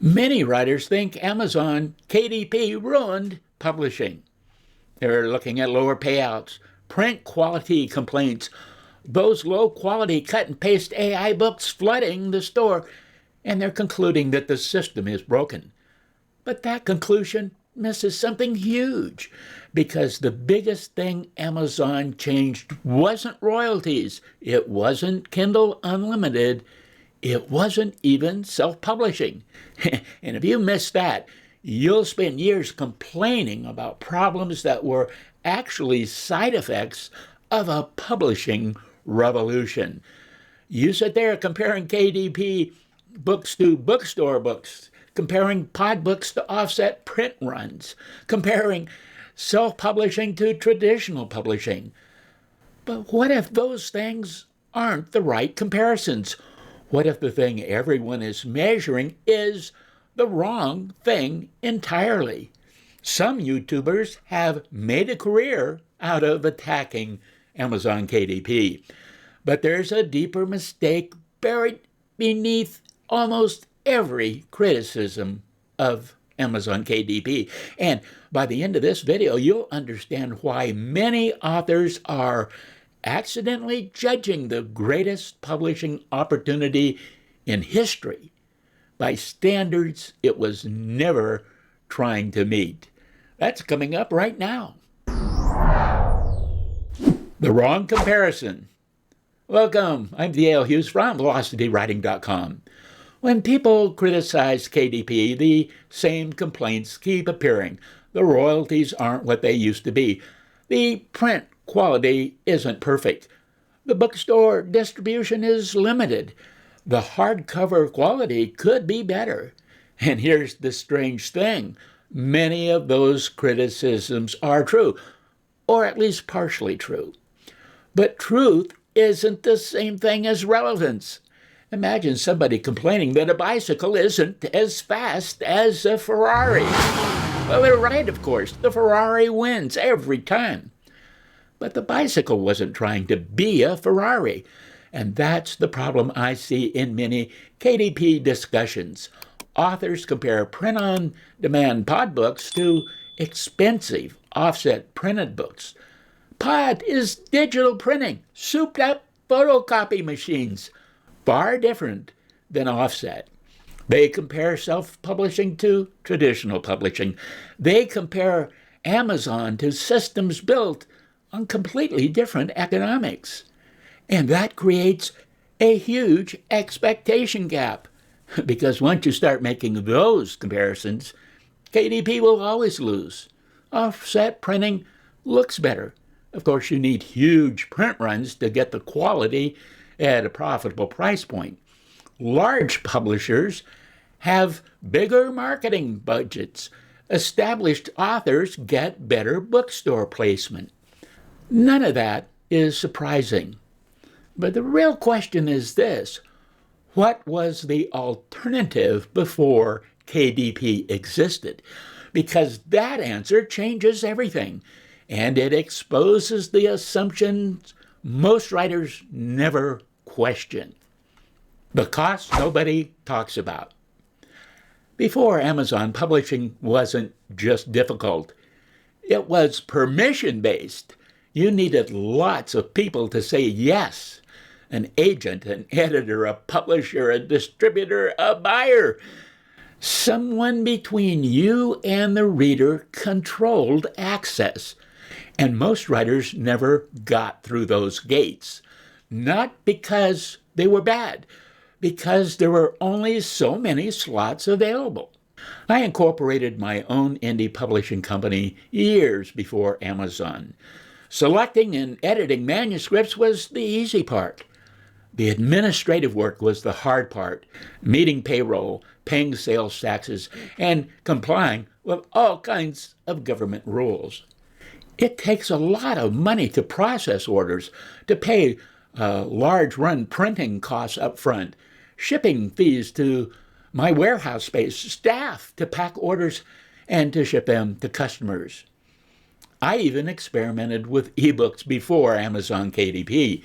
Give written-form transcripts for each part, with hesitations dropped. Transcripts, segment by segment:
Many writers think Amazon KDP ruined publishing. They're looking at lower payouts, print quality complaints, those low-quality cut-and-paste AI books flooding the store, and they're concluding that the system is broken. But that conclusion misses something huge, because the biggest thing Amazon changed wasn't royalties, it wasn't Kindle Unlimited, it wasn't even self-publishing. And if you missed that, you'll spend years complaining about problems that were actually side effects of a publishing revolution. You sit there comparing KDP books to bookstore books, comparing pod books to offset print runs, comparing self-publishing to traditional publishing. But what if those things aren't the right comparisons? What if the thing everyone is measuring is the wrong thing entirely? Some YouTubers have made a career out of attacking Amazon KDP, but there's a deeper mistake buried beneath almost every criticism of Amazon KDP. And by the end of this video, you'll understand why many authors are accidentally judging the greatest publishing opportunity in history by standards it was never trying to meet. That's coming up right now. The wrong comparison. Welcome, I'm Dale Hughes from VelocityWriting.com. When people criticize KDP, the same complaints keep appearing. The royalties aren't what they used to be. The print quality isn't perfect. The bookstore distribution is limited. The hardcover quality could be better. And here's the strange thing. Many of those criticisms are true, or at least partially true. But truth isn't the same thing as relevance. Imagine somebody complaining that a bicycle isn't as fast as a Ferrari. Well, they're right, of course. The Ferrari wins every time. But the bicycle wasn't trying to be a Ferrari. And that's the problem I see in many KDP discussions. Authors compare print-on-demand pod books to expensive offset printed books. Pod is digital printing, souped-up photocopy machines, far different than offset. They compare self-publishing to traditional publishing. They compare Amazon to systems built on completely different economics. And that creates a huge expectation gap, because once you start making those comparisons, KDP will always lose. Offset printing looks better. Of course, you need huge print runs to get the quality at a profitable price point. Large publishers have bigger marketing budgets. Established authors get better bookstore placement. None of that is surprising. But the real question is this: what was the alternative before KDP existed? Because that answer changes everything, and it exposes the assumptions most writers never question. The cost nobody talks about. Before Amazon, publishing wasn't just difficult. It was permission-based. You needed lots of people to say yes. An agent, an editor, a publisher, a distributor, a buyer. Someone between you and the reader controlled access. And most writers never got through those gates. Not because they were bad, because there were only so many slots available. I incorporated my own indie publishing company years before Amazon. Selecting and editing manuscripts was the easy part. The administrative work was the hard part, meeting payroll, paying sales taxes, and complying with all kinds of government rules. It takes a lot of money to process orders, to pay large run printing costs up front, shipping fees to my warehouse space, staff to pack orders and to ship them to customers. I even experimented with ebooks before Amazon KDP.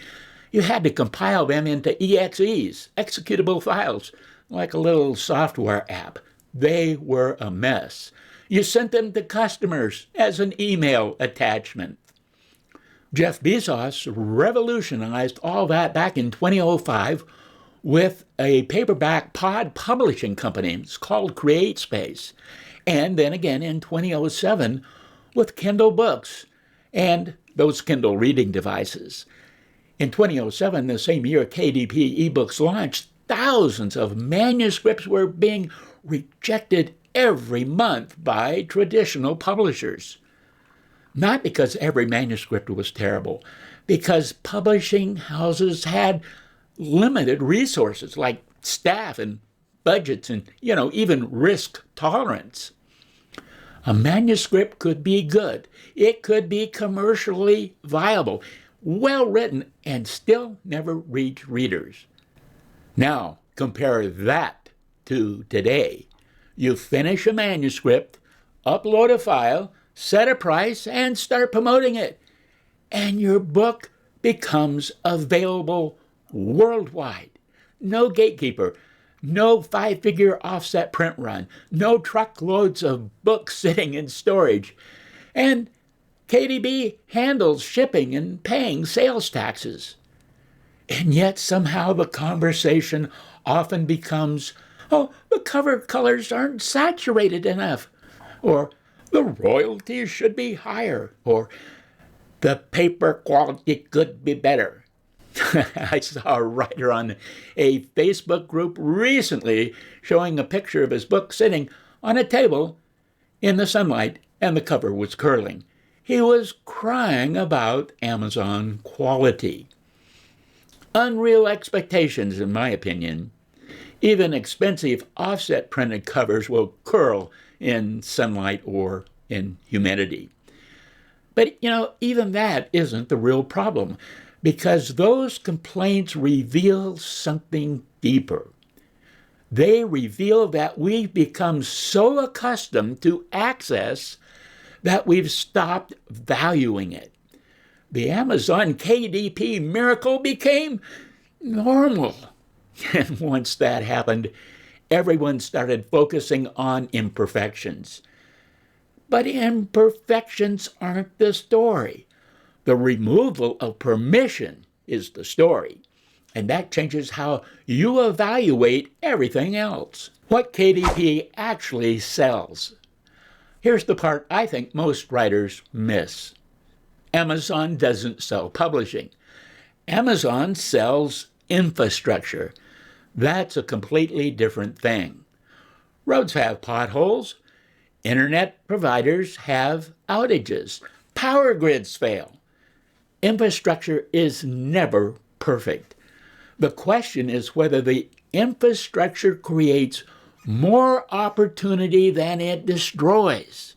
You had to compile them into EXEs, executable files, like a little software app. They were a mess. You sent them to customers as an email attachment. Jeff Bezos revolutionized all that back in 2005 with a paperback pod publishing company. It's called CreateSpace. And then again in 2007 with Kindle books and those Kindle reading devices. In 2007, the same year KDP ebooks launched, thousands of manuscripts were being rejected every month by traditional publishers. Not because every manuscript was terrible, because publishing houses had limited resources like staff and budgets and, even risk tolerance. A manuscript could be good. It could be commercially viable, well written, and still never reach readers. Now, compare that to today. You finish a manuscript, upload a file, set a price, and start promoting it. And your book becomes available worldwide. No gatekeeper, no 5-figure offset print run, no truckloads of books sitting in storage. And KDP handles shipping and paying sales taxes. And yet somehow the conversation often becomes, oh, the cover colors aren't saturated enough, or the royalties should be higher, or the paper quality could be better. I saw a writer on a Facebook group recently showing a picture of his book sitting on a table in the sunlight, and the cover was curling. He was crying about Amazon quality. Unreal expectations, in my opinion. Even expensive offset printed covers will curl in sunlight or in humidity. But, even that isn't the real problem, because those complaints reveal something deeper. They reveal that we've become so accustomed to access that we've stopped valuing it. The Amazon KDP miracle became normal. And once that happened, everyone started focusing on imperfections. But imperfections aren't the story. The removal of permission is the story. And that changes how you evaluate everything else. What KDP actually sells. Here's the part I think most writers miss. Amazon doesn't sell publishing. Amazon sells infrastructure. That's a completely different thing. Roads have potholes. Internet providers have outages. Power grids fail. Infrastructure is never perfect. The question is whether the infrastructure creates more opportunity than it destroys.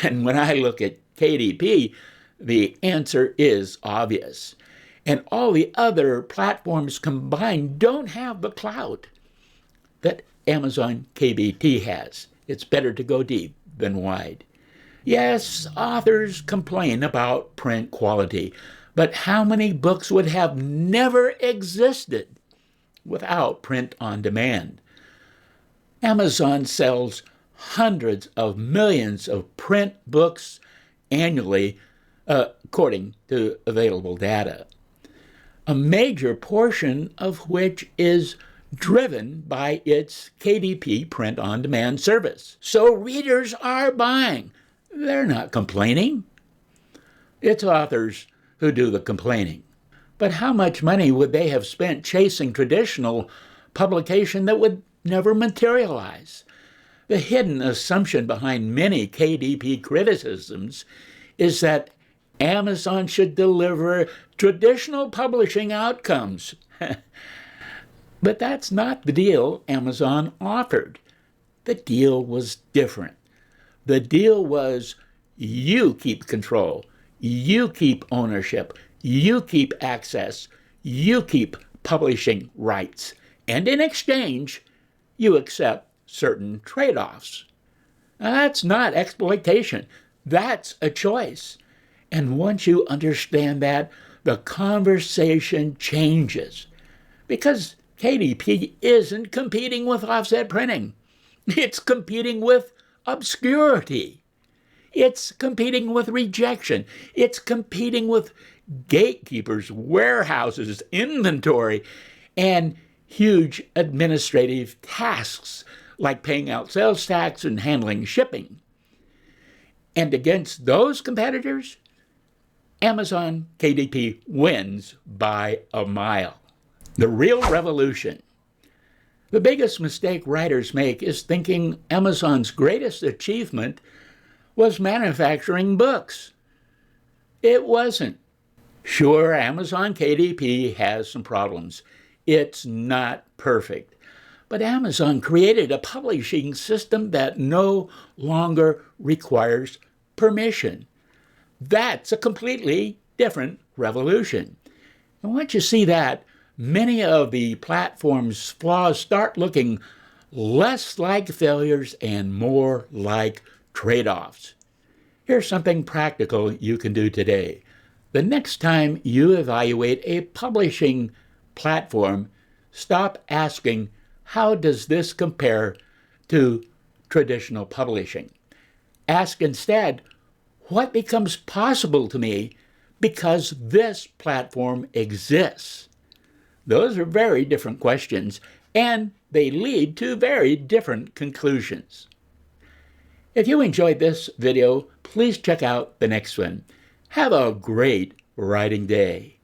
And when I look at KDP, the answer is obvious. And all the other platforms combined don't have the clout that Amazon KDP has. It's better to go deep than wide. Yes, authors complain about print quality, but how many books would have never existed without print on demand? Amazon sells hundreds of millions of print books annually, according to available data. A major portion of which is driven by its KDP print-on-demand service. So readers are buying. They're not complaining. It's authors who do the complaining. But how much money would they have spent chasing traditional publication that would never materialize? The hidden assumption behind many KDP criticisms is that Amazon should deliver traditional publishing outcomes. But that's not the deal Amazon offered. The deal was different. The deal was you keep control, you keep ownership, you keep access, you keep publishing rights, and in exchange, you accept certain trade-offs. Now, that's not exploitation. That's a choice. And once you understand that, the conversation changes. Because KDP isn't competing with offset printing. It's competing with obscurity. It's competing with rejection. It's competing with gatekeepers, warehouses, inventory, and huge administrative tasks like paying out sales tax and handling shipping. And against those competitors, Amazon KDP wins by a mile. The real revolution. The biggest mistake writers make is thinking Amazon's greatest achievement was manufacturing books. It wasn't. Sure, Amazon KDP has some problems. It's not perfect. But Amazon created a publishing system that no longer requires permission. That's a completely different revolution. And once you see that, many of the platform's flaws start looking less like failures and more like trade-offs. Here's something practical you can do today. The next time you evaluate a publishing platform, stop asking, how does this compare to traditional publishing? Ask instead, what becomes possible to me because this platform exists? Those are very different questions, and they lead to very different conclusions. If you enjoyed this video, please check out the next one. Have a great writing day.